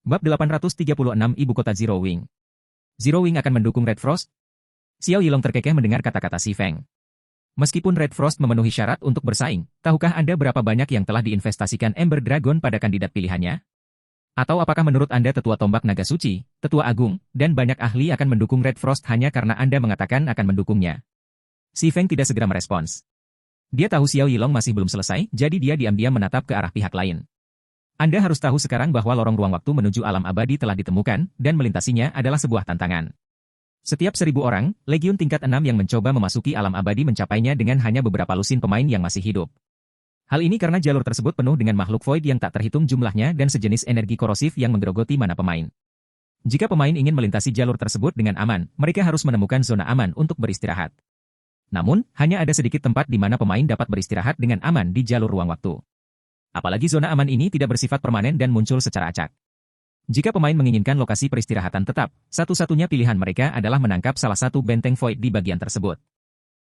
Bab 836 Ibu Kota Zero Wing. Zero Wing akan mendukung Red Frost? Xiao Yilong terkekeh mendengar kata-kata si Feng. Meskipun Red Frost memenuhi syarat untuk bersaing, tahukah Anda berapa banyak yang telah diinvestasikan Ember Dragon pada kandidat pilihannya? Atau apakah menurut Anda Tetua Tombak Naga Suci, Tetua Agung, dan banyak ahli akan mendukung Red Frost hanya karena Anda mengatakan akan mendukungnya? Si Feng tidak segera merespons. Dia tahu Xiao Yilong masih belum selesai, jadi dia diam-diam menatap ke arah pihak lain. Anda harus tahu sekarang bahwa lorong ruang waktu menuju alam abadi telah ditemukan, dan melintasinya adalah sebuah tantangan. Setiap 1000 orang, Legiun tingkat 6 yang mencoba memasuki alam abadi mencapainya dengan hanya beberapa lusin pemain yang masih hidup. Hal ini karena jalur tersebut penuh dengan makhluk void yang tak terhitung jumlahnya dan sejenis energi korosif yang menggerogoti mana pemain. Jika pemain ingin melintasi jalur tersebut dengan aman, mereka harus menemukan zona aman untuk beristirahat. Namun, hanya ada sedikit tempat di mana pemain dapat beristirahat dengan aman di jalur ruang waktu. Apalagi zona aman ini tidak bersifat permanen dan muncul secara acak. Jika pemain menginginkan lokasi peristirahatan tetap, satu-satunya pilihan mereka adalah menangkap salah satu benteng void di bagian tersebut.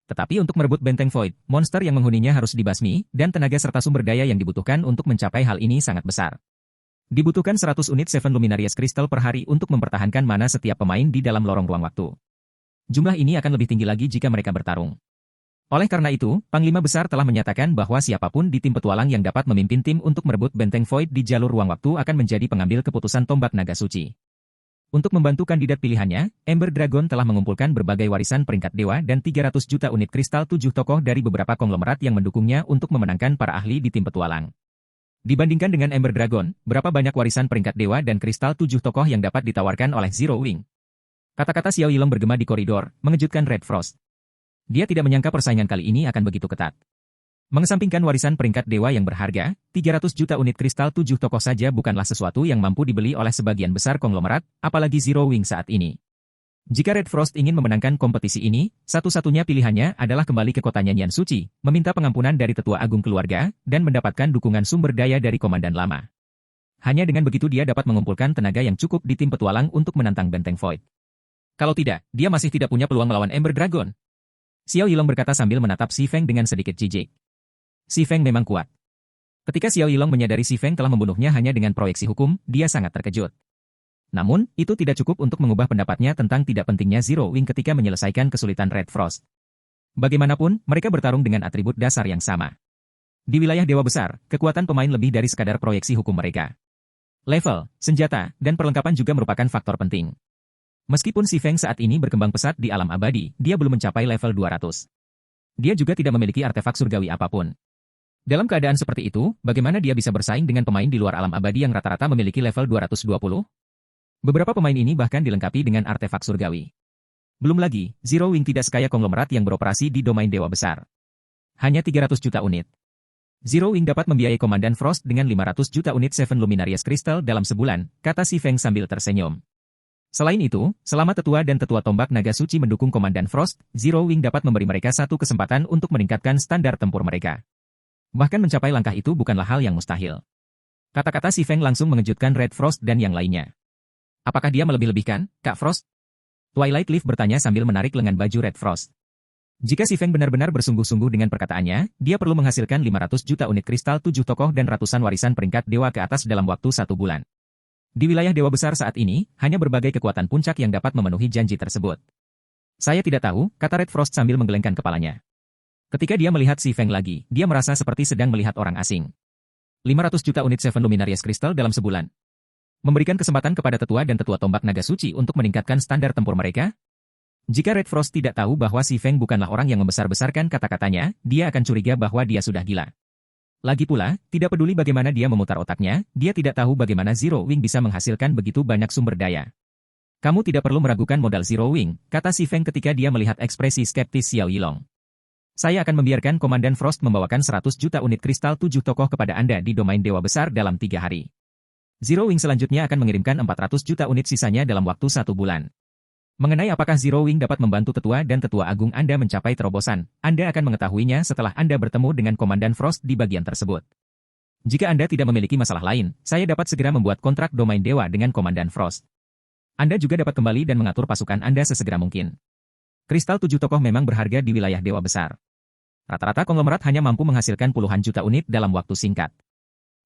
Tetapi untuk merebut benteng void, monster yang menghuninya harus dibasmi, dan tenaga serta sumber daya yang dibutuhkan untuk mencapai hal ini sangat besar. Dibutuhkan 100 unit Seven Luminarious Crystal per hari untuk mempertahankan mana setiap pemain di dalam lorong ruang waktu. Jumlah ini akan lebih tinggi lagi jika mereka bertarung. Oleh karena itu, Panglima Besar telah menyatakan bahwa siapapun di tim petualang yang dapat memimpin tim untuk merebut benteng void di jalur ruang waktu akan menjadi pengambil keputusan Tombak Naga Suci. Untuk membantu kandidat pilihannya, Ember Dragon telah mengumpulkan berbagai warisan peringkat dewa dan 300 juta unit kristal 7 tokoh dari beberapa konglomerat yang mendukungnya untuk memenangkan para ahli di tim petualang. Dibandingkan dengan Ember Dragon, berapa banyak warisan peringkat dewa dan kristal 7 tokoh yang dapat ditawarkan oleh Zero Wing? Kata-kata Xiao Yilong bergema di koridor, mengejutkan Red Frost. Dia tidak menyangka persaingan kali ini akan begitu ketat. Mengesampingkan warisan peringkat dewa yang berharga, 300 juta unit kristal 7 tokoh saja bukanlah sesuatu yang mampu dibeli oleh sebagian besar konglomerat, apalagi Zero Wing saat ini. Jika Red Frost ingin memenangkan kompetisi ini, satu-satunya pilihannya adalah kembali ke kota nyanyian suci, meminta pengampunan dari Tetua Agung Keluarga, dan mendapatkan dukungan sumber daya dari komandan lama. Hanya dengan begitu dia dapat mengumpulkan tenaga yang cukup di tim petualang untuk menantang benteng void. Kalau tidak, dia masih tidak punya peluang melawan Ember Dragon. Xiao Yilong berkata sambil menatap Si Feng dengan sedikit jijik. Si Feng memang kuat. Ketika Xiao Yilong menyadari Si Feng telah membunuhnya hanya dengan proyeksi hukum, dia sangat terkejut. Namun, itu tidak cukup untuk mengubah pendapatnya tentang tidak pentingnya Zero Wing ketika menyelesaikan kesulitan Red Frost. Bagaimanapun, mereka bertarung dengan atribut dasar yang sama. Di wilayah Dewa Besar, kekuatan pemain lebih dari sekadar proyeksi hukum mereka. Level, senjata, dan perlengkapan juga merupakan faktor penting. Meskipun Si Feng saat ini berkembang pesat di alam abadi, dia belum mencapai level 200. Dia juga tidak memiliki artefak surgawi apapun. Dalam keadaan seperti itu, bagaimana dia bisa bersaing dengan pemain di luar alam abadi yang rata-rata memiliki level 220? Beberapa pemain ini bahkan dilengkapi dengan artefak surgawi. Belum lagi, Zero Wing tidak sekaya konglomerat yang beroperasi di domain Dewa Besar. Hanya 300 juta unit. Zero Wing dapat membiayai Komandan Frost dengan 500 juta unit Seven Luminarious Crystal dalam sebulan, kata Si Feng sambil tersenyum. Selain itu, selama Tetua dan Tetua Tombak Naga Suci mendukung Komandan Frost, Zero Wing dapat memberi mereka satu kesempatan untuk meningkatkan standar tempur mereka. Bahkan mencapai langkah itu bukanlah hal yang mustahil. Kata-kata Si Feng langsung mengejutkan Red Frost dan yang lainnya. Apakah dia melebih-lebihkan, Kak Frost? Twilight Leaf bertanya sambil menarik lengan baju Red Frost. Jika Si Feng benar-benar bersungguh-sungguh dengan perkataannya, dia perlu menghasilkan 500 juta unit kristal 7 tokoh dan ratusan warisan peringkat dewa ke atas dalam waktu 1 bulan. Di wilayah Dewa Besar saat ini, hanya berbagai kekuatan puncak yang dapat memenuhi janji tersebut. Saya tidak tahu, kata Red Frost sambil menggelengkan kepalanya. Ketika dia melihat Si Feng lagi, dia merasa seperti sedang melihat orang asing. 500 juta unit Seven Luminarious Crystal dalam sebulan. Memberikan kesempatan kepada Tetua dan Tetua Tombak Naga Suci untuk meningkatkan standar tempur mereka? Jika Red Frost tidak tahu bahwa Si Feng bukanlah orang yang membesar-besarkan kata-katanya, dia akan curiga bahwa dia sudah gila. Lagi pula, tidak peduli bagaimana dia memutar otaknya, dia tidak tahu bagaimana Zero Wing bisa menghasilkan begitu banyak sumber daya. Kamu tidak perlu meragukan modal Zero Wing, kata Si Feng ketika dia melihat ekspresi skeptis Xiao Yilong. Saya akan membiarkan Komandan Frost membawakan 100 juta unit kristal 7 tokoh kepada Anda di domain Dewa Besar dalam 3 hari. Zero Wing selanjutnya akan mengirimkan 400 juta unit sisanya dalam waktu 1 bulan. Mengenai apakah Zero Wing dapat membantu Tetua dan Tetua Agung Anda mencapai terobosan, Anda akan mengetahuinya setelah Anda bertemu dengan Komandan Frost di bagian tersebut. Jika Anda tidak memiliki masalah lain, saya dapat segera membuat kontrak domain dewa dengan Komandan Frost. Anda juga dapat kembali dan mengatur pasukan Anda sesegera mungkin. Kristal 7 tokoh memang berharga di wilayah Dewa Besar. Rata-rata konglomerat hanya mampu menghasilkan puluhan juta unit dalam waktu singkat.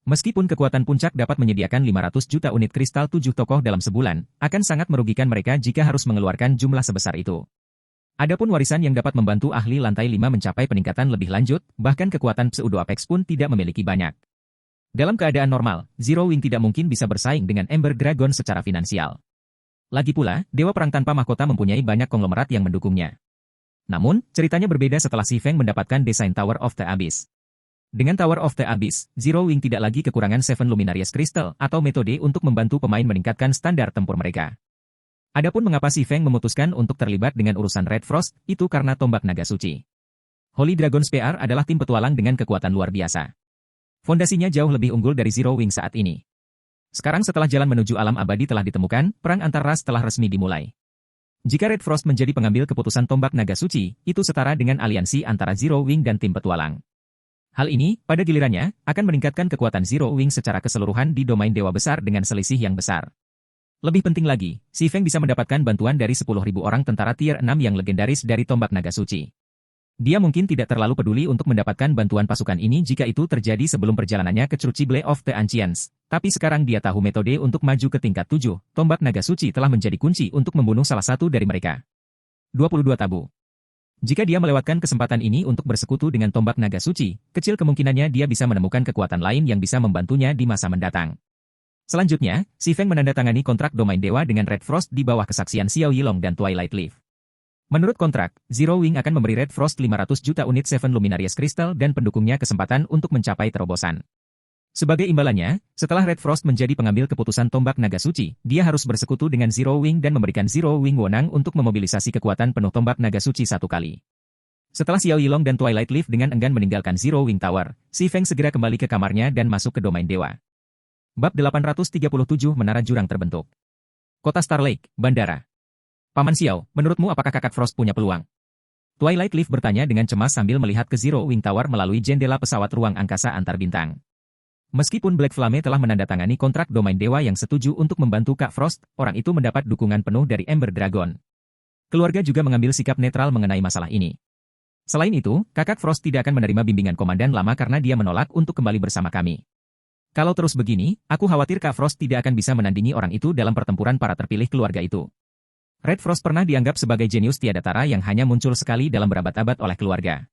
Meskipun kekuatan puncak dapat menyediakan 500 juta unit kristal 7 tokoh dalam sebulan, akan sangat merugikan mereka jika harus mengeluarkan jumlah sebesar itu. Adapun warisan yang dapat membantu ahli lantai 5 mencapai peningkatan lebih lanjut, bahkan kekuatan Pseudo Apex pun tidak memiliki banyak. Dalam keadaan normal, Zero Wing tidak mungkin bisa bersaing dengan Ember Dragon secara finansial. Lagi pula, Dewa Perang Tanpa Mahkota mempunyai banyak konglomerat yang mendukungnya. Namun, ceritanya berbeda setelah Si Feng mendapatkan desain Tower of the Abyss. Dengan Tower of the Abyss, Zero Wing tidak lagi kekurangan Seven Luminarious Crystal atau metode untuk membantu pemain meningkatkan standar tempur mereka. Adapun mengapa Si Feng memutuskan untuk terlibat dengan urusan Red Frost, itu karena tombak naga suci. Holy Dragon Spear adalah tim petualang dengan kekuatan luar biasa. Fondasinya jauh lebih unggul dari Zero Wing saat ini. Sekarang setelah jalan menuju alam abadi telah ditemukan, perang antar ras telah resmi dimulai. Jika Red Frost menjadi pengambil keputusan tombak naga suci, itu setara dengan aliansi antara Zero Wing dan tim petualang. Hal ini, pada gilirannya, akan meningkatkan kekuatan Zero Wing secara keseluruhan di domain dewa besar dengan selisih yang besar. Lebih penting lagi, Si Feng bisa mendapatkan bantuan dari 10.000 orang tentara tier 6 yang legendaris dari tombak naga suci. Dia mungkin tidak terlalu peduli untuk mendapatkan bantuan pasukan ini jika itu terjadi sebelum perjalanannya ke Crucible of the Ancients, tapi sekarang dia tahu metode untuk maju ke tingkat 7, tombak naga suci telah menjadi kunci untuk membunuh salah satu dari mereka. 22 tabu. Jika dia melewatkan kesempatan ini untuk bersekutu dengan tombak naga suci, kecil kemungkinannya dia bisa menemukan kekuatan lain yang bisa membantunya di masa mendatang. Selanjutnya, Si Feng menandatangani kontrak domain dewa dengan Red Frost di bawah kesaksian Xiao Yilong dan Twilight Leaf. Menurut kontrak, Zero Wing akan memberi Red Frost 500 juta unit Seven Luminarious Crystal dan pendukungnya kesempatan untuk mencapai terobosan. Sebagai imbalannya, setelah Red Frost menjadi pengambil keputusan tombak naga suci, dia harus bersekutu dengan Zero Wing dan memberikan Zero Wing wewenang untuk memobilisasi kekuatan penuh tombak naga suci satu kali. Setelah Xiao Yilong dan Twilight Leaf dengan enggan meninggalkan Zero Wing Tower, Si Feng segera kembali ke kamarnya dan masuk ke domain dewa. Bab 837 Menara Jurang terbentuk. Kota Star Lake, Bandara. Paman Xiao, menurutmu apakah kakak Frost punya peluang? Twilight Leaf bertanya dengan cemas sambil melihat ke Zero Wing Tower melalui jendela pesawat ruang angkasa antar bintang. Meskipun Black Flame telah menandatangani kontrak domain dewa yang setuju untuk membantu Kak Frost, orang itu mendapat dukungan penuh dari Ember Dragon. Keluarga juga mengambil sikap netral mengenai masalah ini. Selain itu, kakak Frost tidak akan menerima bimbingan komandan lama karena dia menolak untuk kembali bersama kami. Kalau terus begini, aku khawatir Kak Frost tidak akan bisa menandingi orang itu dalam pertempuran para terpilih keluarga itu. Red Frost pernah dianggap sebagai jenius tiada tara yang hanya muncul sekali dalam berabad-abad oleh keluarga.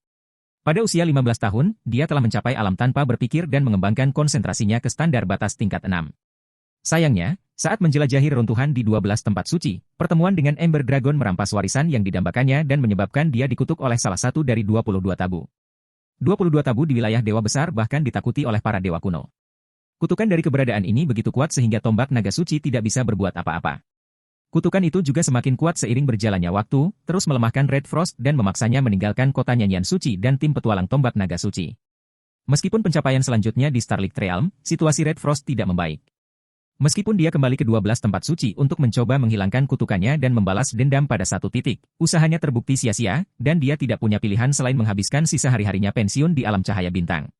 Pada usia 15 tahun, dia telah mencapai alam tanpa berpikir dan mengembangkan konsentrasinya ke standar batas tingkat 6. Sayangnya, saat menjelajahi reruntuhan di 12 tempat suci, pertemuan dengan Ember Dragon merampas warisan yang didambakannya dan menyebabkan dia dikutuk oleh salah satu dari 22 tabu. 22 tabu di wilayah dewa besar bahkan ditakuti oleh para dewa kuno. Kutukan dari keberadaan ini begitu kuat sehingga tombak naga suci tidak bisa berbuat apa-apa. Kutukan itu juga semakin kuat seiring berjalannya waktu, terus melemahkan Red Frost dan memaksanya meninggalkan kota nyanyian suci dan tim petualang tombak naga suci. Meskipun pencapaian selanjutnya di Starlight Realm, situasi Red Frost tidak membaik. Meskipun dia kembali ke 12 tempat suci untuk mencoba menghilangkan kutukannya dan membalas dendam pada satu titik, usahanya terbukti sia-sia, dan dia tidak punya pilihan selain menghabiskan sisa hari-harinya pensiun di alam cahaya bintang.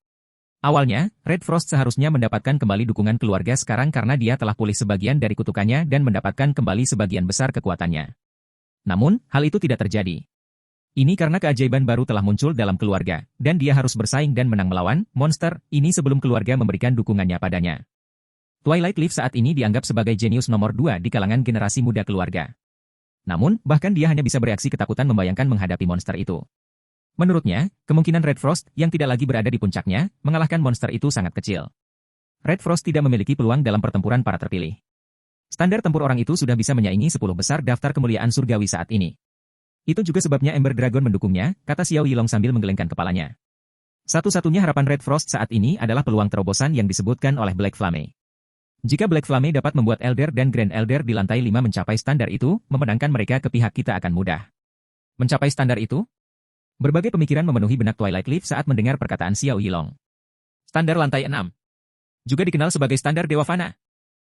Awalnya, Red Frost seharusnya mendapatkan kembali dukungan keluarga sekarang karena dia telah pulih sebagian dari kutukannya dan mendapatkan kembali sebagian besar kekuatannya. Namun, hal itu tidak terjadi. Ini karena keajaiban baru telah muncul dalam keluarga, dan dia harus bersaing dan menang melawan monster ini sebelum keluarga memberikan dukungannya padanya. Twilight Leaf saat ini dianggap sebagai jenius nomor 2 di kalangan generasi muda keluarga. Namun, bahkan dia hanya bisa bereaksi ketakutan membayangkan menghadapi monster itu. Menurutnya, kemungkinan Red Frost yang tidak lagi berada di puncaknya, mengalahkan monster itu sangat kecil. Red Frost tidak memiliki peluang dalam pertempuran para terpilih. Standar tempur orang itu sudah bisa menyaingi 10 besar daftar kemuliaan surgawi saat ini. Itu juga sebabnya Ember Dragon mendukungnya, kata Xiao Yilong sambil menggelengkan kepalanya. Satu-satunya harapan Red Frost saat ini adalah peluang terobosan yang disebutkan oleh Black Flame. Jika Black Flame dapat membuat Elder dan Grand Elder di lantai 5 mencapai standar itu, memenangkan mereka ke pihak kita akan mudah. Mencapai standar itu? Berbagai pemikiran memenuhi benak Twilight Leaf saat mendengar perkataan Xiao Yilong. Standar lantai 6. Juga dikenal sebagai standar Dewa Fana.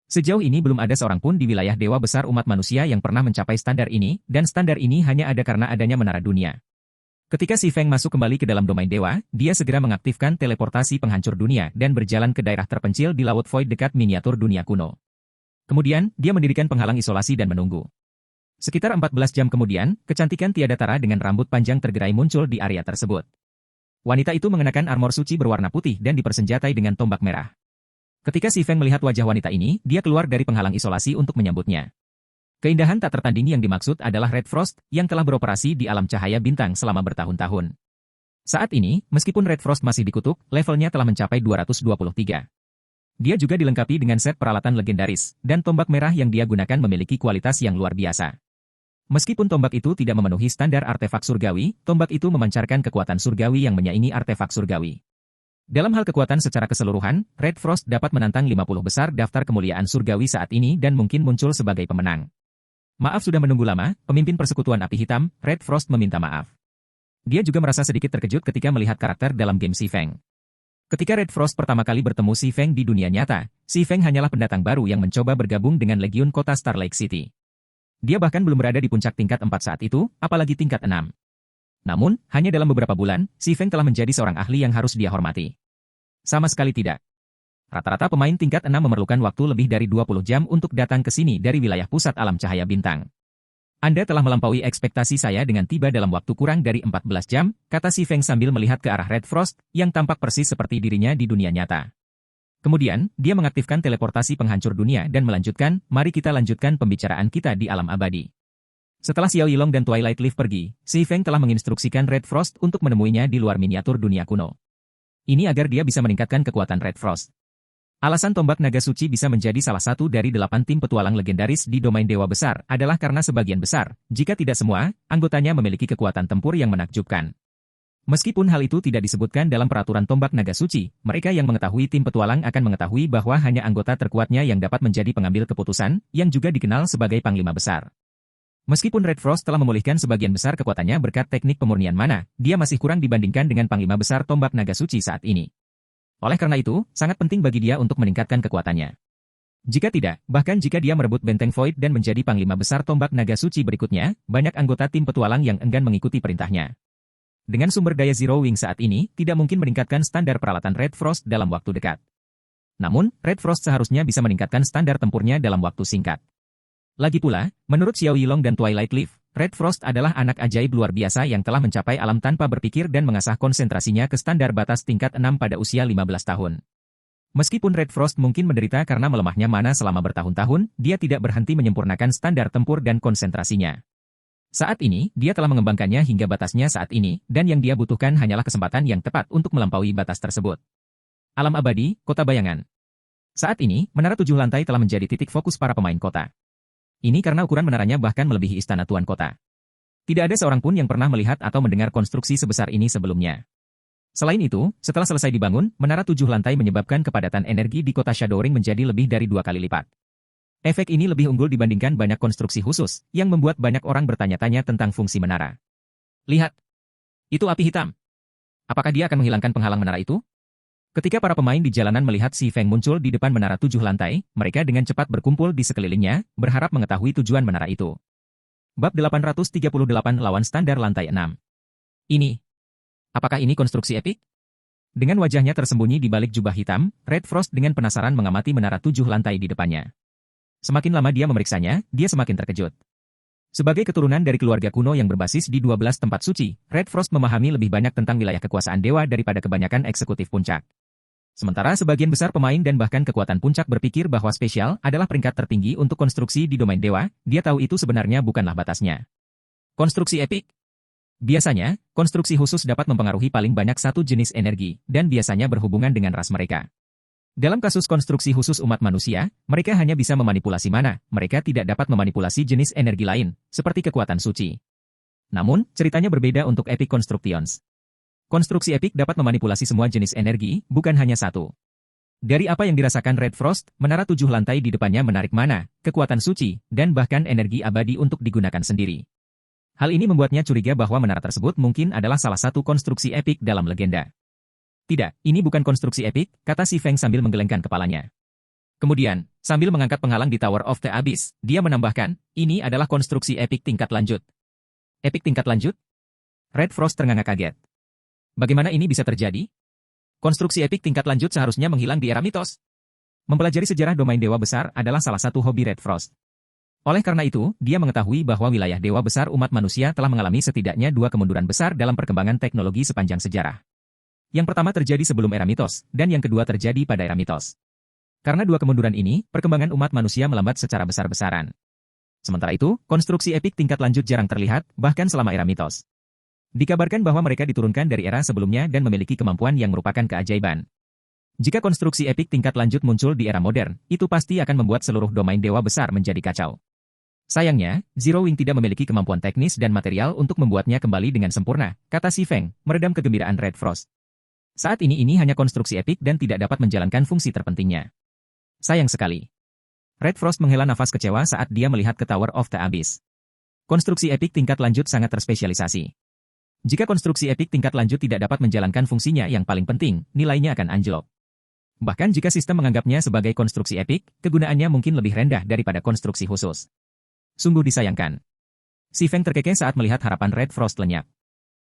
Sejauh ini belum ada seorang pun di wilayah dewa besar umat manusia yang pernah mencapai standar ini, dan standar ini hanya ada karena adanya menara dunia. Ketika Si Feng masuk kembali ke dalam domain dewa, dia segera mengaktifkan teleportasi penghancur dunia dan berjalan ke daerah terpencil di Laut Void dekat miniatur dunia kuno. Kemudian, dia mendirikan penghalang isolasi dan menunggu. Sekitar 14 jam kemudian, kecantikan tiada tara dengan rambut panjang tergerai muncul di area tersebut. Wanita itu mengenakan armor suci berwarna putih dan dipersenjatai dengan tombak merah. Ketika Si Feng melihat wajah wanita ini, dia keluar dari penghalang isolasi untuk menyambutnya. Keindahan tak tertandingi yang dimaksud adalah Red Frost, yang telah beroperasi di alam cahaya bintang selama bertahun-tahun. Saat ini, meskipun Red Frost masih dikutuk, levelnya telah mencapai 223. Dia juga dilengkapi dengan set peralatan legendaris, dan tombak merah yang dia gunakan memiliki kualitas yang luar biasa. Meskipun tombak itu tidak memenuhi standar artefak surgawi, tombak itu memancarkan kekuatan surgawi yang menyaingi artefak surgawi. Dalam hal kekuatan secara keseluruhan, Red Frost dapat menantang 50 besar daftar kemuliaan surgawi saat ini dan mungkin muncul sebagai pemenang. Maaf sudah menunggu lama, pemimpin persekutuan api hitam, Red Frost meminta maaf. Dia juga merasa sedikit terkejut ketika melihat karakter dalam game Si Feng. Ketika Red Frost pertama kali bertemu Si Feng di dunia nyata, Si Feng hanyalah pendatang baru yang mencoba bergabung dengan Legiun Kota Star Lake City. Dia bahkan belum berada di puncak tingkat 4 saat itu, apalagi tingkat 6. Namun, hanya dalam beberapa bulan, Si Feng telah menjadi seorang ahli yang harus dia hormati. Sama sekali tidak. Rata-rata pemain tingkat 6 memerlukan waktu lebih dari 20 jam untuk datang ke sini dari wilayah pusat alam cahaya bintang. Anda telah melampaui ekspektasi saya dengan tiba dalam waktu kurang dari 14 jam, kata Si Feng sambil melihat ke arah Red Frost, yang tampak persis seperti dirinya di dunia nyata. Kemudian, dia mengaktifkan teleportasi penghancur dunia dan melanjutkan, mari kita lanjutkan pembicaraan kita di alam abadi. Setelah Xiao Yilong dan Twilight Leaf pergi, Si Feng telah menginstruksikan Red Frost untuk menemuinya di luar miniatur dunia kuno. Ini agar dia bisa meningkatkan kekuatan Red Frost. Alasan tombak naga suci bisa menjadi salah satu dari 8 tim petualang legendaris di domain dewa besar adalah karena sebagian besar, jika tidak semua, anggotanya memiliki kekuatan tempur yang menakjubkan. Meskipun hal itu tidak disebutkan dalam peraturan tombak naga suci, mereka yang mengetahui tim petualang akan mengetahui bahwa hanya anggota terkuatnya yang dapat menjadi pengambil keputusan, yang juga dikenal sebagai Panglima Besar. Meskipun Red Frost telah memulihkan sebagian besar kekuatannya berkat teknik pemurnian mana, dia masih kurang dibandingkan dengan Panglima Besar Tombak Naga Suci saat ini. Oleh karena itu, sangat penting bagi dia untuk meningkatkan kekuatannya. Jika tidak, bahkan jika dia merebut benteng Void dan menjadi Panglima Besar Tombak Naga Suci berikutnya, banyak anggota tim petualang yang enggan mengikuti perintahnya. Dengan sumber daya Zero Wing saat ini, tidak mungkin meningkatkan standar peralatan Red Frost dalam waktu dekat. Namun, Red Frost seharusnya bisa meningkatkan standar tempurnya dalam waktu singkat. Lagi pula, menurut Xiao Yilong dan Twilight Leaf, Red Frost adalah anak ajaib luar biasa yang telah mencapai alam tanpa berpikir dan mengasah konsentrasinya ke standar batas tingkat 6 pada usia 15 tahun. Meskipun Red Frost mungkin menderita karena melemahnya mana selama bertahun-tahun, dia tidak berhenti menyempurnakan standar tempur dan konsentrasinya. Saat ini, dia telah mengembangkannya hingga batasnya saat ini, dan yang dia butuhkan hanyalah kesempatan yang tepat untuk melampaui batas tersebut. Alam abadi, kota bayangan. Saat ini, menara 7 lantai telah menjadi titik fokus para pemain kota. Ini karena ukuran menaranya bahkan melebihi istana tuan kota. Tidak ada seorang pun yang pernah melihat atau mendengar konstruksi sebesar ini sebelumnya. Selain itu, setelah selesai dibangun, menara 7 lantai menyebabkan kepadatan energi di kota Shadowring menjadi lebih dari 2 kali lipat. Efek ini lebih unggul dibandingkan banyak konstruksi khusus, yang membuat banyak orang bertanya-tanya tentang fungsi menara. Lihat. Itu api hitam. Apakah dia akan menghilangkan penghalang menara itu? Ketika para pemain di jalanan melihat Si Feng muncul di depan menara 7 lantai, mereka dengan cepat berkumpul di sekelilingnya, berharap mengetahui tujuan menara itu. Bab 838 lawan standar lantai 6. Ini. Apakah ini konstruksi epik? Dengan wajahnya tersembunyi di balik jubah hitam, Red Frost dengan penasaran mengamati menara 7 lantai di depannya. Semakin lama dia memeriksanya, dia semakin terkejut. Sebagai keturunan dari keluarga kuno yang berbasis di 12 tempat suci, Red Frost memahami lebih banyak tentang wilayah kekuasaan dewa daripada kebanyakan eksekutif puncak. Sementara sebagian besar pemain dan bahkan kekuatan puncak berpikir bahwa spesial adalah peringkat tertinggi untuk konstruksi di domain dewa, dia tahu itu sebenarnya bukanlah batasnya. Konstruksi epik? Biasanya, konstruksi khusus dapat mempengaruhi paling banyak satu jenis energi, dan biasanya berhubungan dengan ras mereka. Dalam kasus konstruksi khusus umat manusia, mereka hanya bisa memanipulasi mana, mereka tidak dapat memanipulasi jenis energi lain, seperti kekuatan suci. Namun, ceritanya berbeda untuk Epic Constructions. Konstruksi epik dapat memanipulasi semua jenis energi, bukan hanya satu. Dari apa yang dirasakan Red Frost, menara 7 lantai di depannya menarik mana, kekuatan suci, dan bahkan energi abadi untuk digunakan sendiri. Hal ini membuatnya curiga bahwa menara tersebut mungkin adalah salah satu konstruksi epik dalam legenda. Tidak, ini bukan konstruksi epik, kata Si Feng sambil menggelengkan kepalanya. Kemudian, sambil mengangkat penghalang di Tower of the Abyss, dia menambahkan, ini adalah konstruksi epik tingkat lanjut. Epik tingkat lanjut? Red Frost ternganga kaget. Bagaimana ini bisa terjadi? Konstruksi epik tingkat lanjut seharusnya menghilang di era mitos. Mempelajari sejarah domain dewa besar adalah salah satu hobi Red Frost. Oleh karena itu, dia mengetahui bahwa wilayah dewa besar umat manusia telah mengalami setidaknya 2 kemunduran besar dalam perkembangan teknologi sepanjang sejarah. Yang pertama terjadi sebelum era mitos, dan yang kedua terjadi pada era mitos. Karena dua kemunduran ini, perkembangan umat manusia melambat secara besar-besaran. Sementara itu, konstruksi epik tingkat lanjut jarang terlihat, bahkan selama era mitos. Dikabarkan bahwa mereka diturunkan dari era sebelumnya dan memiliki kemampuan yang merupakan keajaiban. Jika konstruksi epik tingkat lanjut muncul di era modern, itu pasti akan membuat seluruh domain dewa besar menjadi kacau. Sayangnya, Zero Wing tidak memiliki kemampuan teknis dan material untuk membuatnya kembali dengan sempurna, kata Si Feng, meredam kegembiraan Red Frost. Saat ini hanya konstruksi epik dan tidak dapat menjalankan fungsi terpentingnya. Sayang sekali. Red Frost menghela nafas kecewa saat dia melihat ke Tower of the Abyss. Konstruksi epik tingkat lanjut sangat terspesialisasi. Jika konstruksi epik tingkat lanjut tidak dapat menjalankan fungsinya yang paling penting, nilainya akan anjlok. Bahkan jika sistem menganggapnya sebagai konstruksi epik, kegunaannya mungkin lebih rendah daripada konstruksi khusus. Sungguh disayangkan. Si Feng terkekeh saat melihat harapan Red Frost lenyap.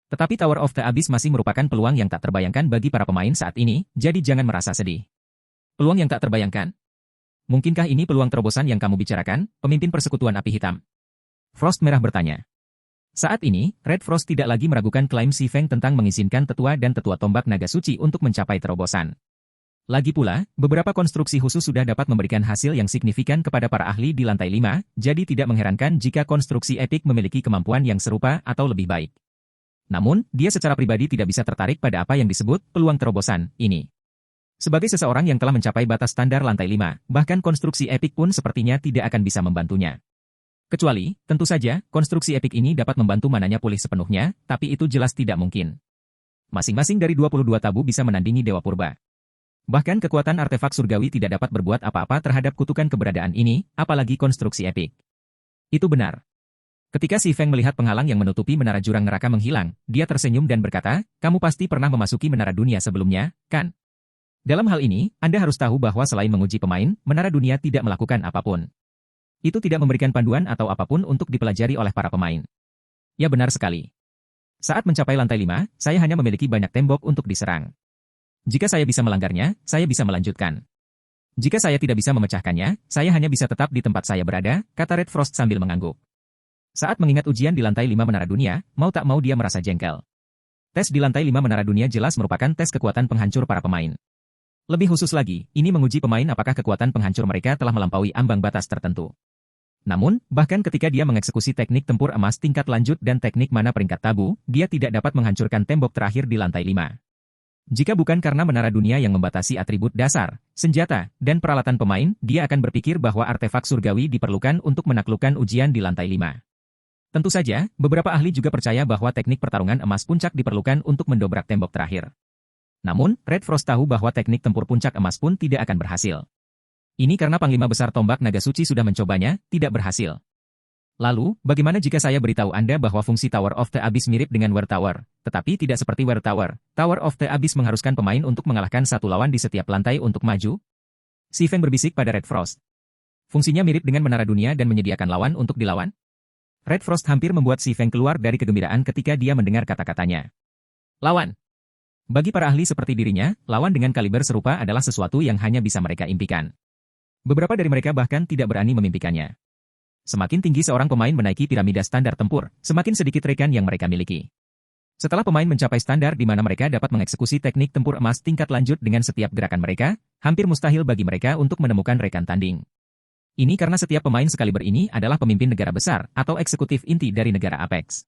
Tetapi Tower of the Abyss masih merupakan peluang yang tak terbayangkan bagi para pemain saat ini, jadi jangan merasa sedih. Peluang yang tak terbayangkan? Mungkinkah ini peluang terobosan yang kamu bicarakan, pemimpin persekutuan api hitam? Frost merah bertanya. Saat ini, Red Frost tidak lagi meragukan klaim Si Feng tentang mengizinkan tetua dan tetua tombak naga suci untuk mencapai terobosan. Lagi pula, beberapa konstruksi khusus sudah dapat memberikan hasil yang signifikan kepada para ahli di lantai 5, jadi tidak mengherankan jika konstruksi epik memiliki kemampuan yang serupa atau lebih baik. Namun, dia secara pribadi tidak bisa tertarik pada apa yang disebut peluang terobosan ini. Sebagai seseorang yang telah mencapai batas standar lantai 5, bahkan konstruksi epik pun sepertinya tidak akan bisa membantunya. Kecuali, tentu saja, konstruksi epik ini dapat membantu mananya pulih sepenuhnya, tapi itu jelas tidak mungkin. Masing-masing dari 22 tabu bisa menandingi Dewa Purba. Bahkan kekuatan artefak surgawi tidak dapat berbuat apa-apa terhadap kutukan keberadaan ini, apalagi konstruksi epik. Itu benar. Ketika Si Feng melihat penghalang yang menutupi menara jurang neraka menghilang, dia tersenyum dan berkata, kamu pasti pernah memasuki menara dunia sebelumnya, kan? Dalam hal ini, Anda harus tahu bahwa selain menguji pemain, menara dunia tidak melakukan apapun. Itu tidak memberikan panduan atau apapun untuk dipelajari oleh para pemain. Ya benar sekali. Saat mencapai lantai 5, saya hanya memiliki banyak tembok untuk diserang. Jika saya bisa melanggarnya, saya bisa melanjutkan. Jika saya tidak bisa memecahkannya, saya hanya bisa tetap di tempat saya berada, kata Red Frost sambil mengangguk. Saat mengingat ujian di lantai 5 menara dunia, mau tak mau dia merasa jengkel. Tes di lantai 5 menara dunia jelas merupakan tes kekuatan penghancur para pemain. Lebih khusus lagi, ini menguji pemain apakah kekuatan penghancur mereka telah melampaui ambang batas tertentu. Namun, bahkan ketika dia mengeksekusi teknik tempur emas tingkat lanjut dan teknik mana peringkat tabu, dia tidak dapat menghancurkan tembok terakhir di lantai 5. Jika bukan karena menara dunia yang membatasi atribut dasar, senjata, dan peralatan pemain, dia akan berpikir bahwa artefak surgawi diperlukan untuk menaklukkan ujian di lantai 5. Tentu saja, beberapa ahli juga percaya bahwa teknik pertarungan emas puncak diperlukan untuk mendobrak tembok terakhir. Namun, Red Frost tahu bahwa teknik tempur puncak emas pun tidak akan berhasil. Ini karena Panglima Besar Tombak Naga Suci sudah mencobanya, tidak berhasil. Lalu, bagaimana jika saya beritahu Anda bahwa fungsi Tower of the Abyss mirip dengan War Tower, tetapi tidak seperti War Tower? Tower of the Abyss mengharuskan pemain untuk mengalahkan satu lawan di setiap lantai untuk maju? Si Feng berbisik pada Red Frost. Fungsinya mirip dengan menara dunia dan menyediakan lawan untuk dilawan? Red Frost hampir membuat Si Feng keluar dari kegembiraan ketika dia mendengar kata-katanya. Lawan. Bagi para ahli seperti dirinya, lawan dengan kaliber serupa adalah sesuatu yang hanya bisa mereka impikan. Beberapa dari mereka bahkan tidak berani memimpikannya. Semakin tinggi seorang pemain menaiki piramida standar tempur, semakin sedikit rekan yang mereka miliki. Setelah pemain mencapai standar di mana mereka dapat mengeksekusi teknik tempur emas tingkat lanjut dengan setiap gerakan mereka, hampir mustahil bagi mereka untuk menemukan rekan tanding. Ini karena setiap pemain sekaliber ini adalah pemimpin negara besar atau eksekutif inti dari negara Apex.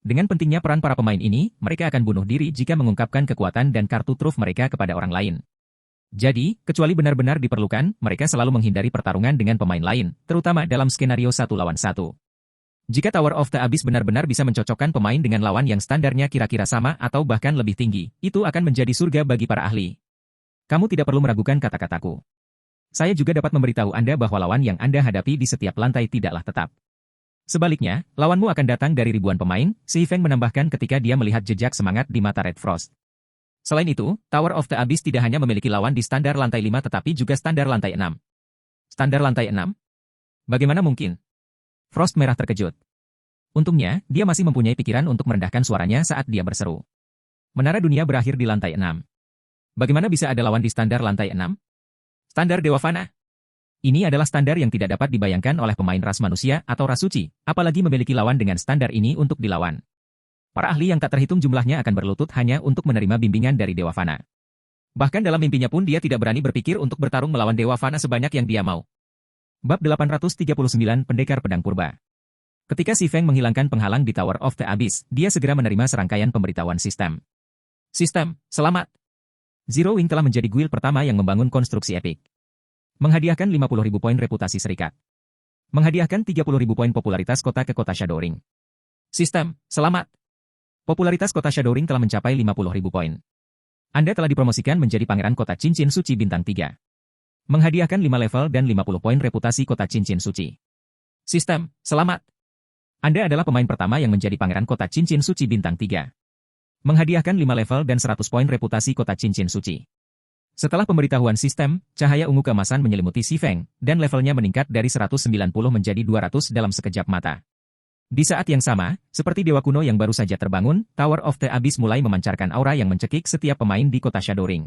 Dengan pentingnya peran para pemain ini, mereka akan bunuh diri jika mengungkapkan kekuatan dan kartu truf mereka kepada orang lain. Jadi, kecuali benar-benar diperlukan, mereka selalu menghindari pertarungan dengan pemain lain, terutama dalam skenario 1 lawan 1. Jika Tower of the Abyss benar-benar bisa mencocokkan pemain dengan lawan yang standarnya kira-kira sama atau bahkan lebih tinggi, itu akan menjadi surga bagi para ahli. Kamu tidak perlu meragukan kata-kataku. Saya juga dapat memberitahu Anda bahwa lawan yang Anda hadapi di setiap lantai tidaklah tetap. Sebaliknya, lawanmu akan datang dari ribuan pemain, Si Feng menambahkan ketika dia melihat jejak semangat di mata Red Frost. Selain itu, Tower of the Abyss tidak hanya memiliki lawan di standar lantai 5 tetapi juga standar lantai 6. Standar lantai 6? Bagaimana mungkin? Frost merah terkejut. Untungnya, dia masih mempunyai pikiran untuk merendahkan suaranya saat dia berseru. Menara dunia berakhir di lantai 6. Bagaimana bisa ada lawan di standar lantai 6? Standar Dewa Fana. Ini adalah standar yang tidak dapat dibayangkan oleh pemain ras manusia atau ras suci, apalagi memiliki lawan dengan standar ini untuk dilawan. Para ahli yang tak terhitung jumlahnya akan berlutut hanya untuk menerima bimbingan dari Dewa Fana. Bahkan dalam mimpinya pun dia tidak berani berpikir untuk bertarung melawan Dewa Fana sebanyak yang dia mau. Bab 839 Pendekar Pedang Purba. Ketika Si Feng menghilangkan penghalang di Tower of the Abyss, dia segera menerima serangkaian pemberitahuan sistem. Sistem, selamat. Zero Wing telah menjadi guild pertama yang membangun konstruksi epik. Menghadiahkan 50.000 poin reputasi serikat. Menghadiahkan 30.000 poin popularitas kota ke kota Shadowring. Sistem, selamat. Popularitas kota Shadowring telah mencapai 50.000 poin. Anda telah dipromosikan menjadi Pangeran Kota Cincin Suci Bintang 3. Menghadiahkan 5 level dan 50 poin reputasi Kota Cincin Suci. Sistem, selamat. Anda adalah pemain pertama yang menjadi Pangeran Kota Cincin Suci Bintang 3. Menghadiahkan 5 level dan 100 poin reputasi Kota Cincin Suci. Setelah pemberitahuan sistem, cahaya ungu keemasan menyelimuti Si Feng, dan levelnya meningkat dari 190 menjadi 200 dalam sekejap mata. Di saat yang sama, seperti dewa kuno yang baru saja terbangun, Tower of the Abyss mulai memancarkan aura yang mencekik setiap pemain di kota Shadowring.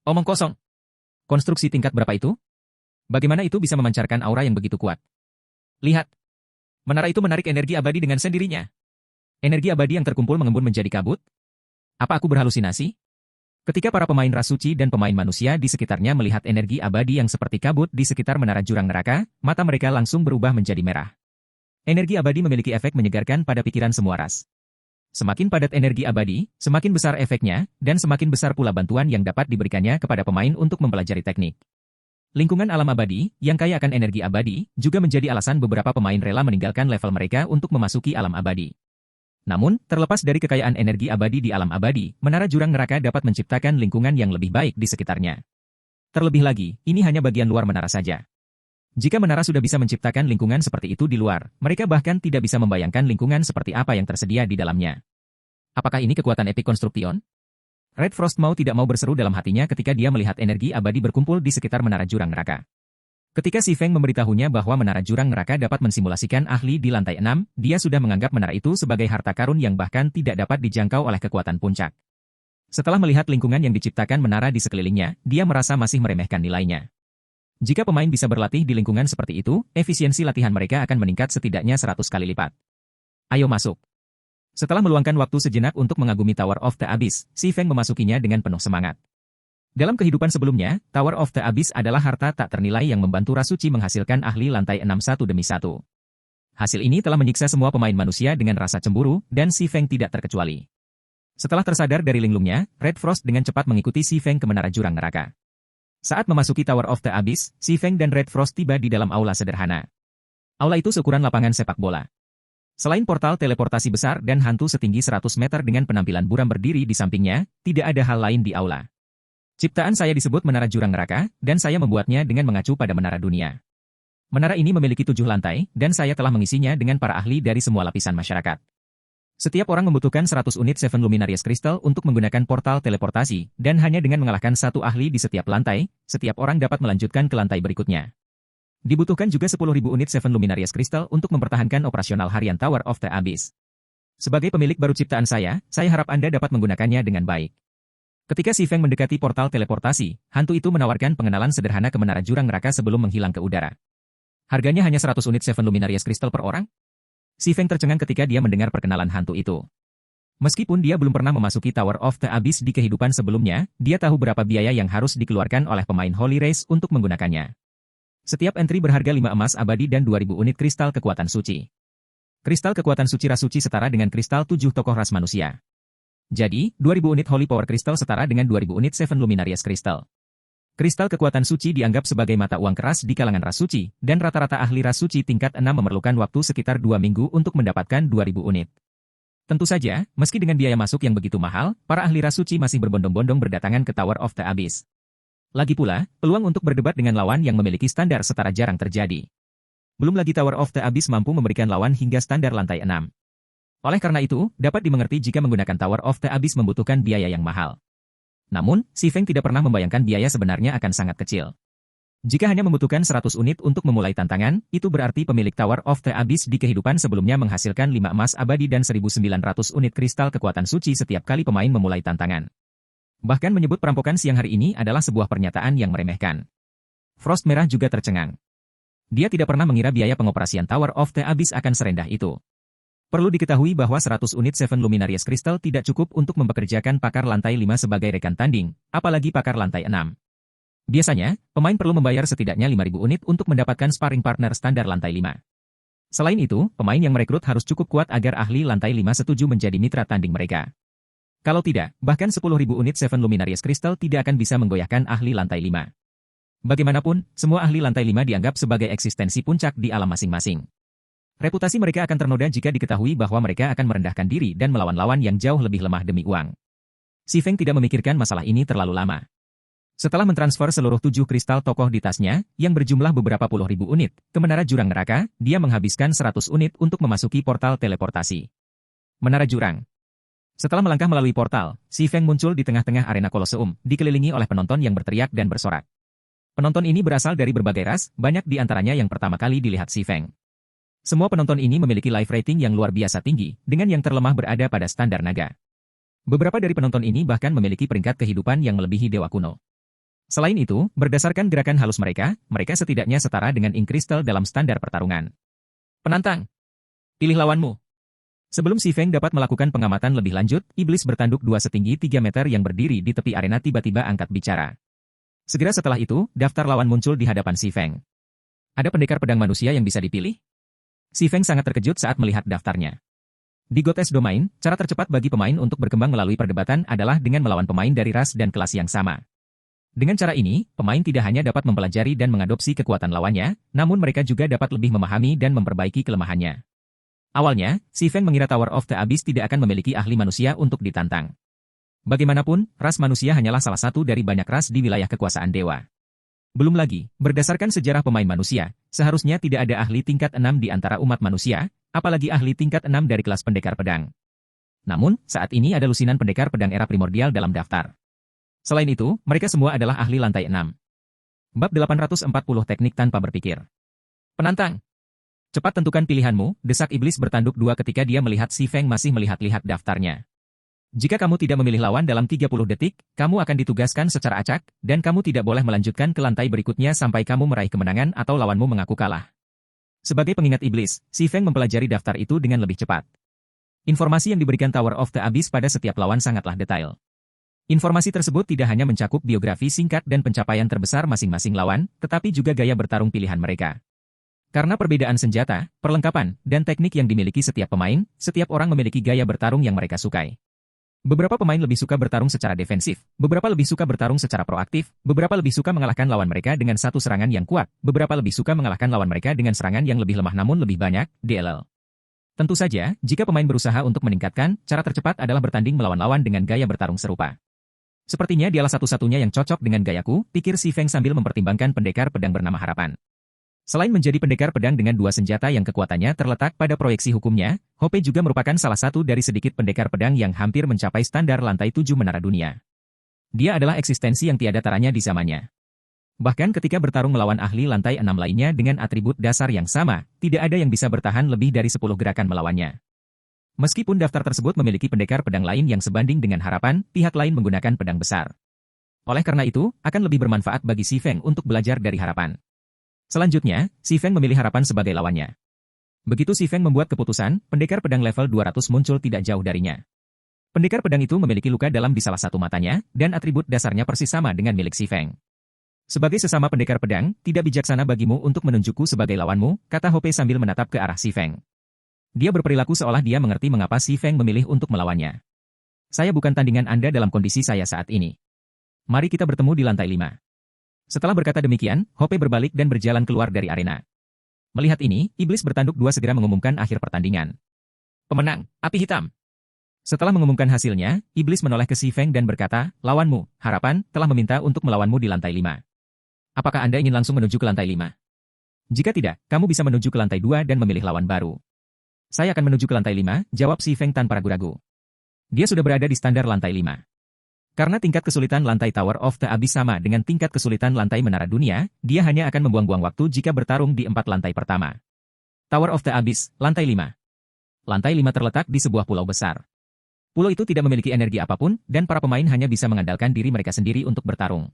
Omong kosong. Konstruksi tingkat berapa itu? Bagaimana itu bisa memancarkan aura yang begitu kuat? Lihat. Menara itu menarik energi abadi dengan sendirinya. Energi abadi yang terkumpul mengembun menjadi kabut? Apa aku berhalusinasi? Ketika para pemain ras suci dan pemain manusia di sekitarnya melihat energi abadi yang seperti kabut di sekitar menara jurang neraka, mata mereka langsung berubah menjadi merah. Energi abadi memiliki efek menyegarkan pada pikiran semua ras. Semakin padat energi abadi, semakin besar efeknya, dan semakin besar pula bantuan yang dapat diberikannya kepada pemain untuk mempelajari teknik. Lingkungan alam abadi, yang kaya akan energi abadi, juga menjadi alasan beberapa pemain rela meninggalkan level mereka untuk memasuki alam abadi. Namun, terlepas dari kekayaan energi abadi di alam abadi, menara jurang neraka dapat menciptakan lingkungan yang lebih baik di sekitarnya. Terlebih lagi, ini hanya bagian luar menara saja. Jika menara sudah bisa menciptakan lingkungan seperti itu di luar, mereka bahkan tidak bisa membayangkan lingkungan seperti apa yang tersedia di dalamnya. Apakah ini kekuatan Epic Construction? Red Frost mau tidak mau berseru dalam hatinya ketika dia melihat energi abadi berkumpul di sekitar menara jurang neraka. Ketika Si Feng memberitahunya bahwa menara jurang neraka dapat mensimulasikan ahli di lantai 6, dia sudah menganggap menara itu sebagai harta karun yang bahkan tidak dapat dijangkau oleh kekuatan puncak. Setelah melihat lingkungan yang diciptakan menara di sekelilingnya, dia merasa masih meremehkan nilainya. Jika pemain bisa berlatih di lingkungan seperti itu, efisiensi latihan mereka akan meningkat setidaknya 100 kali lipat. Ayo masuk. Setelah meluangkan waktu sejenak untuk mengagumi Tower of the Abyss, Si Feng memasukinya dengan penuh semangat. Dalam kehidupan sebelumnya, Tower of the Abyss adalah harta tak ternilai yang membantu ras suci menghasilkan ahli lantai 6 satu demi satu. Hasil ini telah menyiksa semua pemain manusia dengan rasa cemburu, dan Si Feng tidak terkecuali. Setelah tersadar dari linglungnya, Red Frost dengan cepat mengikuti Si Feng ke menara jurang neraka. Saat memasuki Tower of the Abyss, Si Feng dan Red Frost tiba di dalam aula sederhana. Aula itu seukuran lapangan sepak bola. Selain portal teleportasi besar dan hantu setinggi 100 meter dengan penampilan buram berdiri di sampingnya, tidak ada hal lain di aula. Ciptaan saya disebut Menara Jurang Neraka, dan saya membuatnya dengan mengacu pada Menara Dunia. Menara ini memiliki 7 lantai, dan saya telah mengisinya dengan para ahli dari semua lapisan masyarakat. Setiap orang membutuhkan 100 unit Seven Luminarious Crystal untuk menggunakan portal teleportasi, dan hanya dengan mengalahkan satu ahli di setiap lantai, setiap orang dapat melanjutkan ke lantai berikutnya. Dibutuhkan juga 10.000 unit Seven Luminarious Crystal untuk mempertahankan operasional harian Tower of the Abyss. Sebagai pemilik baru ciptaan saya harap Anda dapat menggunakannya dengan baik. Ketika Si Feng mendekati portal teleportasi, hantu itu menawarkan pengenalan sederhana ke Menara Jurang Neraka sebelum menghilang ke udara. Harganya hanya 100 unit Seven Luminarious Crystal per orang? Si Feng tercengang ketika dia mendengar perkenalan hantu itu. Meskipun dia belum pernah memasuki Tower of the Abyss di kehidupan sebelumnya, dia tahu berapa biaya yang harus dikeluarkan oleh pemain Holy Race untuk menggunakannya. Setiap entry berharga 5 emas abadi dan 2.000 unit kristal kekuatan suci. Kristal kekuatan suci ras suci setara dengan kristal 7 tokoh ras manusia. Jadi, 2.000 unit Holy Power Crystal setara dengan 2.000 unit Seven Luminarious Crystal. Kristal kekuatan suci dianggap sebagai mata uang keras di kalangan ras suci, dan rata-rata ahli ras suci tingkat 6 memerlukan waktu sekitar 2 minggu untuk mendapatkan 2.000 unit. Tentu saja, meski dengan biaya masuk yang begitu mahal, para ahli ras suci masih berbondong-bondong berdatangan ke Tower of the Abyss. Lagi pula, peluang untuk berdebat dengan lawan yang memiliki standar setara jarang terjadi. Belum lagi Tower of the Abyss mampu memberikan lawan hingga standar lantai 6. Oleh karena itu, dapat dimengerti jika menggunakan Tower of the Abyss membutuhkan biaya yang mahal. Namun, Si Feng tidak pernah membayangkan biaya sebenarnya akan sangat kecil. Jika hanya membutuhkan 100 unit untuk memulai tantangan, itu berarti pemilik Tower of the Abyss di kehidupan sebelumnya menghasilkan 5 emas abadi dan 1.900 unit kristal kekuatan suci setiap kali pemain memulai tantangan. Bahkan menyebut perampokan siang hari ini adalah sebuah pernyataan yang meremehkan. Frost Merah juga tercengang. Dia tidak pernah mengira biaya pengoperasian Tower of the Abyss akan serendah itu. Perlu diketahui bahwa 100 unit Seven Luminaries Crystal tidak cukup untuk mempekerjakan pakar lantai 5 sebagai rekan tanding, apalagi pakar lantai 6. Biasanya, pemain perlu membayar setidaknya 5.000 unit untuk mendapatkan sparring partner standar lantai 5. Selain itu, pemain yang merekrut harus cukup kuat agar ahli lantai 5 setuju menjadi mitra tanding mereka. Kalau tidak, bahkan 10.000 unit Seven Luminaries Crystal tidak akan bisa menggoyahkan ahli lantai 5. Bagaimanapun, semua ahli lantai 5 dianggap sebagai eksistensi puncak di alam masing-masing. Reputasi mereka akan ternoda jika diketahui bahwa mereka akan merendahkan diri dan melawan lawan yang jauh lebih lemah demi uang. Si Feng tidak memikirkan masalah ini terlalu lama. Setelah mentransfer seluruh 7 kristal tokoh di tasnya, yang berjumlah beberapa puluh ribu unit, ke Menara Jurang Neraka, dia menghabiskan 100 unit untuk memasuki portal teleportasi. Menara Jurang. Setelah melangkah melalui portal, Si Feng muncul di tengah-tengah arena Koloseum, dikelilingi oleh penonton yang berteriak dan bersorak. Penonton ini berasal dari berbagai ras, banyak di antaranya yang pertama kali dilihat Si Feng. Semua penonton ini memiliki life rating yang luar biasa tinggi, dengan yang terlemah berada pada standar naga. Beberapa dari penonton ini bahkan memiliki peringkat kehidupan yang melebihi dewa kuno. Selain itu, berdasarkan gerakan halus mereka, mereka setidaknya setara dengan ink crystal dalam standar pertarungan. Penantang, pilih lawanmu. Sebelum Si Feng dapat melakukan pengamatan lebih lanjut, iblis bertanduk 2 setinggi 3 meter yang berdiri di tepi arena tiba-tiba angkat bicara. Segera setelah itu, daftar lawan muncul di hadapan Si Feng. Ada pendekar pedang manusia yang bisa dipilih? Si Feng sangat terkejut saat melihat daftarnya. Di Goddess Domain, cara tercepat bagi pemain untuk berkembang melalui perdebatan adalah dengan melawan pemain dari ras dan kelas yang sama. Dengan cara ini, pemain tidak hanya dapat mempelajari dan mengadopsi kekuatan lawannya, namun mereka juga dapat lebih memahami dan memperbaiki kelemahannya. Awalnya, Si Feng mengira Tower of the Abyss tidak akan memiliki ahli manusia untuk ditantang. Bagaimanapun, ras manusia hanyalah salah satu dari banyak ras di wilayah kekuasaan dewa. Belum lagi, berdasarkan sejarah pemain manusia, seharusnya tidak ada ahli tingkat 6 di antara umat manusia, apalagi ahli tingkat 6 dari kelas pendekar pedang. Namun, saat ini ada lusinan pendekar pedang era primordial dalam daftar. Selain itu, mereka semua adalah ahli lantai 6. Bab 840 Teknik Tanpa Berpikir. Penantang. Cepat tentukan pilihanmu, desak iblis bertanduk 2 ketika dia melihat Si Feng masih melihat-lihat daftarnya. Jika kamu tidak memilih lawan dalam 30 detik, kamu akan ditugaskan secara acak, dan kamu tidak boleh melanjutkan ke lantai berikutnya sampai kamu meraih kemenangan atau lawanmu mengaku kalah. Sebagai pengingat iblis, Si Feng mempelajari daftar itu dengan lebih cepat. Informasi yang diberikan Tower of the Abyss pada setiap lawan sangatlah detail. Informasi tersebut tidak hanya mencakup biografi singkat dan pencapaian terbesar masing-masing lawan, tetapi juga gaya bertarung pilihan mereka. Karena perbedaan senjata, perlengkapan, dan teknik yang dimiliki setiap pemain, setiap orang memiliki gaya bertarung yang mereka sukai. Beberapa pemain lebih suka bertarung secara defensif, beberapa lebih suka bertarung secara proaktif, beberapa lebih suka mengalahkan lawan mereka dengan satu serangan yang kuat, beberapa lebih suka mengalahkan lawan mereka dengan serangan yang lebih lemah namun lebih banyak, DLL. Tentu saja, jika pemain berusaha untuk meningkatkan, cara tercepat adalah bertanding melawan lawan dengan gaya bertarung serupa. Sepertinya dialah satu-satunya yang cocok dengan gayaku, pikir Si Feng sambil mempertimbangkan pendekar pedang bernama Harapan. Selain menjadi pendekar pedang dengan 2 senjata yang kekuatannya terletak pada proyeksi hukumnya, Hope juga merupakan salah satu dari sedikit pendekar pedang yang hampir mencapai standar lantai 7 menara dunia. Dia adalah eksistensi yang tiada taranya di zamannya. Bahkan ketika bertarung melawan ahli lantai 6 lainnya dengan atribut dasar yang sama, tidak ada yang bisa bertahan lebih dari 10 gerakan melawannya. Meskipun daftar tersebut memiliki pendekar pedang lain yang sebanding dengan Harapan, pihak lain menggunakan pedang besar. Oleh karena itu, akan lebih bermanfaat bagi Si Feng untuk belajar dari Harapan. Selanjutnya, Si Feng memilih Harapan sebagai lawannya. Begitu Si Feng membuat keputusan, pendekar pedang level 200 muncul tidak jauh darinya. Pendekar pedang itu memiliki luka dalam di salah satu matanya, dan atribut dasarnya persis sama dengan milik Si Feng. Sebagai sesama pendekar pedang, tidak bijaksana bagimu untuk menunjukku sebagai lawanmu, kata Hope sambil menatap ke arah Si Feng. Dia berperilaku seolah dia mengerti mengapa Si Feng memilih untuk melawannya. Saya bukan tandingan Anda dalam kondisi saya saat ini. Mari kita bertemu di lantai 5. Setelah berkata demikian, Hope berbalik dan berjalan keluar dari arena. Melihat ini, iblis bertanduk 2 segera mengumumkan akhir pertandingan. Pemenang, Api Hitam. Setelah mengumumkan hasilnya, iblis menoleh ke Si Feng dan berkata, lawanmu, Harapan, telah meminta untuk melawanmu di lantai 5. Apakah Anda ingin langsung menuju ke lantai 5? Jika tidak, kamu bisa menuju ke lantai 2 dan memilih lawan baru. Saya akan menuju ke lantai 5, jawab Si Feng tanpa ragu-ragu. Dia sudah berada di standar lantai 5. Karena tingkat kesulitan lantai Tower of the Abyss sama dengan tingkat kesulitan lantai Menara Dunia, dia hanya akan membuang-buang waktu jika bertarung di 4 lantai pertama. Tower of the Abyss, lantai 5. Lantai 5 terletak di sebuah pulau besar. Pulau itu tidak memiliki energi apapun, dan para pemain hanya bisa mengandalkan diri mereka sendiri untuk bertarung.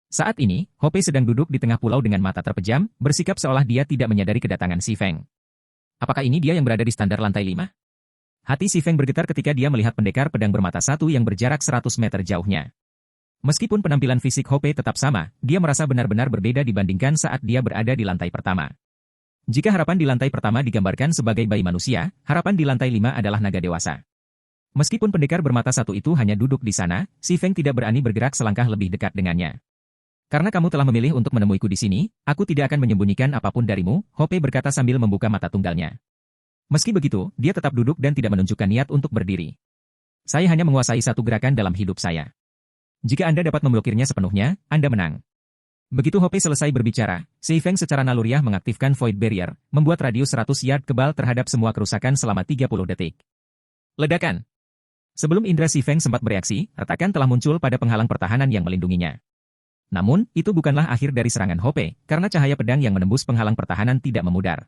Saat ini, Hope sedang duduk di tengah pulau dengan mata terpejam, bersikap seolah dia tidak menyadari kedatangan Si Feng. Apakah ini dia yang berada di standar lantai 5? Hati si Feng bergetar ketika dia melihat pendekar pedang bermata satu yang berjarak 100 meter jauhnya. Meskipun penampilan fisik Hope tetap sama, dia merasa benar-benar berbeda dibandingkan saat dia berada di lantai pertama. Jika harapan di lantai pertama digambarkan sebagai bayi manusia, harapan di lantai 5 adalah naga dewasa. Meskipun pendekar bermata satu itu hanya duduk di sana, si Feng tidak berani bergerak selangkah lebih dekat dengannya. Karena kamu telah memilih untuk menemuiku di sini, aku tidak akan menyembunyikan apapun darimu, Hope berkata sambil membuka mata tunggalnya. Meski begitu, dia tetap duduk dan tidak menunjukkan niat untuk berdiri. Saya hanya menguasai satu gerakan dalam hidup saya. Jika Anda dapat memblokirnya sepenuhnya, Anda menang. Begitu Hope selesai berbicara, Si Feng secara naluriah mengaktifkan Void Barrier, membuat radius 100 yard kebal terhadap semua kerusakan selama 30 detik. Ledakan. Sebelum indera Si Feng sempat bereaksi, retakan telah muncul pada penghalang pertahanan yang melindunginya. Namun, itu bukanlah akhir dari serangan Hope, karena cahaya pedang yang menembus penghalang pertahanan tidak memudar.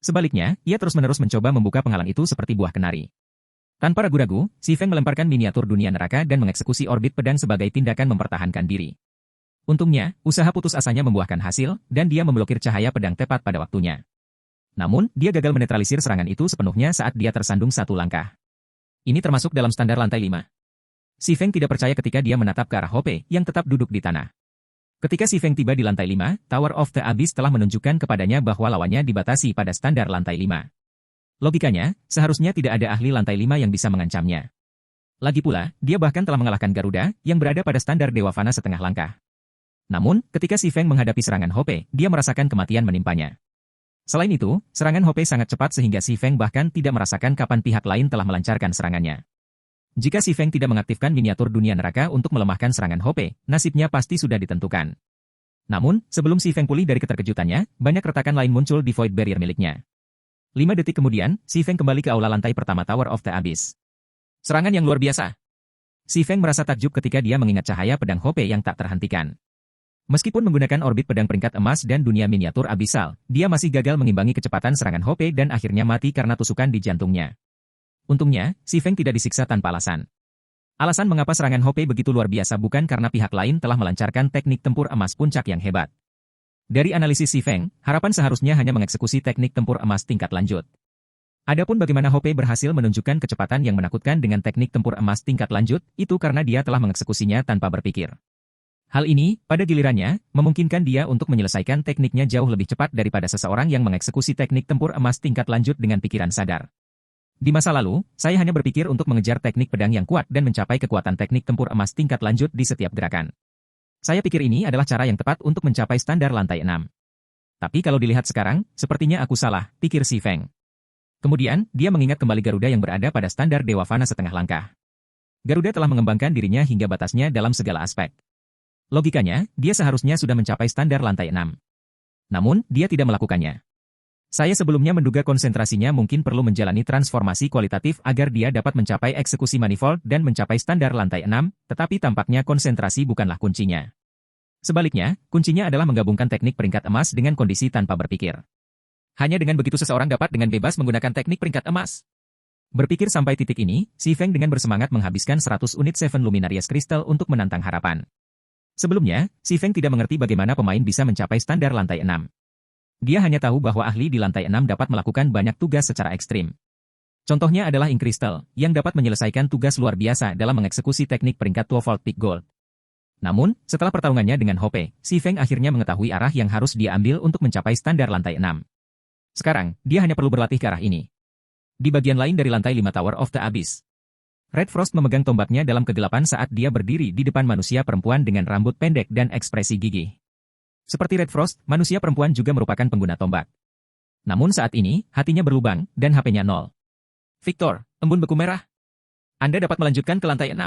Sebaliknya, ia terus-menerus mencoba membuka penghalang itu seperti buah kenari. Tanpa ragu-ragu, Si Feng melemparkan miniatur dunia neraka dan mengeksekusi orbit pedang sebagai tindakan mempertahankan diri. Untungnya, usaha putus asanya membuahkan hasil, dan dia memblokir cahaya pedang tepat pada waktunya. Namun, dia gagal menetralisir serangan itu sepenuhnya saat dia tersandung satu langkah. Ini termasuk dalam standar lantai 5. Si Feng tidak percaya ketika dia menatap ke arah Hope yang tetap duduk di tanah. Ketika Si Feng tiba di lantai 5, Tower of the Abyss telah menunjukkan kepadanya bahwa lawannya dibatasi pada standar lantai 5. Logikanya, seharusnya tidak ada ahli lantai 5 yang bisa mengancamnya. Lagi pula, dia bahkan telah mengalahkan Garuda, yang berada pada standar Dewa Fana setengah langkah. Namun, ketika Si Feng menghadapi serangan Hope, dia merasakan kematian menimpanya. Selain itu, serangan Hope sangat cepat sehingga Si Feng bahkan tidak merasakan kapan pihak lain telah melancarkan serangannya. Jika Si Feng tidak mengaktifkan miniatur dunia neraka untuk melemahkan serangan Hope, nasibnya pasti sudah ditentukan. Namun, sebelum Si Feng pulih dari keterkejutannya, banyak retakan lain muncul di Void Barrier miliknya. 5 detik kemudian, Si Feng kembali ke aula lantai pertama Tower of the Abyss. Serangan yang luar biasa. Si Feng merasa takjub ketika dia mengingat cahaya pedang Hope yang tak terhentikan. Meskipun menggunakan orbit pedang peringkat emas dan dunia miniatur abisal, dia masih gagal mengimbangi kecepatan serangan Hope dan akhirnya mati karena tusukan di jantungnya. Untungnya, Si Feng tidak disiksa tanpa alasan. Alasan mengapa serangan Hope begitu luar biasa bukan karena pihak lain telah melancarkan teknik tempur emas puncak yang hebat. Dari analisis Si Feng, harapan seharusnya hanya mengeksekusi teknik tempur emas tingkat lanjut. Adapun bagaimana Hope berhasil menunjukkan kecepatan yang menakutkan dengan teknik tempur emas tingkat lanjut, itu karena dia telah mengeksekusinya tanpa berpikir. Hal ini, pada gilirannya, memungkinkan dia untuk menyelesaikan tekniknya jauh lebih cepat daripada seseorang yang mengeksekusi teknik tempur emas tingkat lanjut dengan pikiran sadar. Di masa lalu, saya hanya berpikir untuk mengejar teknik pedang yang kuat dan mencapai kekuatan teknik tempur emas tingkat lanjut di setiap gerakan. Saya pikir ini adalah cara yang tepat untuk mencapai standar lantai 6. Tapi kalau dilihat sekarang, sepertinya aku salah, pikir Si Feng. Kemudian, dia mengingat kembali Garuda yang berada pada standar Dewa Fana setengah langkah. Garuda telah mengembangkan dirinya hingga batasnya dalam segala aspek. Logikanya, dia seharusnya sudah mencapai standar lantai 6. Namun, dia tidak melakukannya. Saya sebelumnya menduga konsentrasinya mungkin perlu menjalani transformasi kualitatif agar dia dapat mencapai eksekusi manifold dan mencapai standar lantai 6, tetapi tampaknya konsentrasi bukanlah kuncinya. Sebaliknya, kuncinya adalah menggabungkan teknik peringkat emas dengan kondisi tanpa berpikir. Hanya dengan begitu seseorang dapat dengan bebas menggunakan teknik peringkat emas. Berpikir sampai titik ini, Si Feng dengan bersemangat menghabiskan 100 unit Seven Luminarious Crystal untuk menantang harapan. Sebelumnya, Si Feng tidak mengerti bagaimana pemain bisa mencapai standar lantai 6. Dia hanya tahu bahwa ahli di lantai 6 dapat melakukan banyak tugas secara ekstrim. Contohnya adalah Ink Crystal, yang dapat menyelesaikan tugas luar biasa dalam mengeksekusi teknik peringkat 12 Peak Gold. Namun, setelah pertarungannya dengan Hope, Si Feng akhirnya mengetahui arah yang harus dia ambil untuk mencapai standar lantai 6. Sekarang, dia hanya perlu berlatih ke arah ini. Di bagian lain dari lantai 5 Tower of the Abyss, Red Frost memegang tombaknya dalam kegelapan saat dia berdiri di depan manusia perempuan dengan rambut pendek dan ekspresi gigih. Seperti Red Frost, manusia perempuan juga merupakan pengguna tombak. Namun saat ini, hatinya berlubang, dan HP-nya 0. Victor, embun beku merah. Anda dapat melanjutkan ke lantai 6.